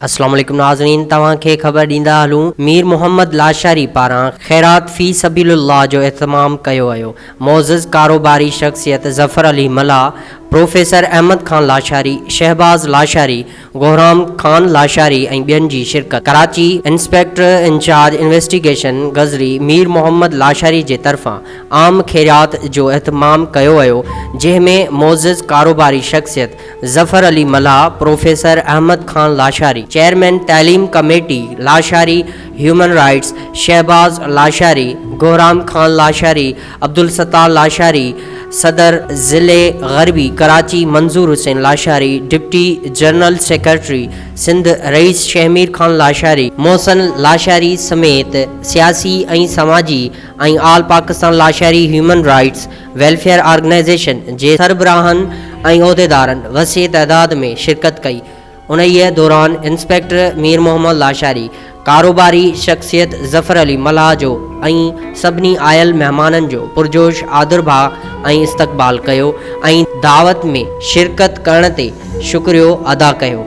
अस्सलाम वालेकुम नाज़रीन, तव्हांखे ख़बर ॾींदा हलूं मीर मोहम्मद लाशारी पारां ख़ैरात फ़ी सबीलुल्लाह जो एहतमाम कयो वियो। मोअज़्ज़ज़ कारोबारी शख़्सियत ज़फ़र अली मल्ला, प्रोफेसर अहमद खान लाशारी, शहबाज़ लाशारी, गोहराम खान लाशारी ऐं ॿियनि जी शिरकत। Karachi inspector in charge investigation Gizri Mir Mohammad Lashari जे तरफ़ां आम ख़ैरात जो एहतमाम कयो वियो, जंहिंमें मोअज़्ज़ज़ कारोबारी शख़्सियत ज़फ़र अली मल्ला, प्रोफेसर अहमद खान लाशारी, चेयरमैन तालीम committee Lashari human rights, Shahbaz Lashari, Gohram Khan Lashari, Abdul Sattar Lashari, सदर ज़िले ग़रबी Karachi Manzoor Hussain Lashari, deputy general secretary Sindh Rais Shahmir Khan Lashari, Mohsin Lashari समेत सियासी ऐं समाजी ऐं all Pakistan Lashari human rights welfare organisation जे सरबराहनि ऐं उहिदेदारनि वसीअ तइदाद में शिरकत कई। उन्हीअ दौरान इंस्पेक्टर मीर मोहम्मद लाशारी, कारोबारी शख़्सियत ज़फ़र अली मल्ला जो ऐं सभिनी आयल महिमाननि जो पुरजोश आदरभाव ऐं इस्तक़बाल कयो ऐं दावत में शिरकत करण ते शुक्रियो अदा कयो।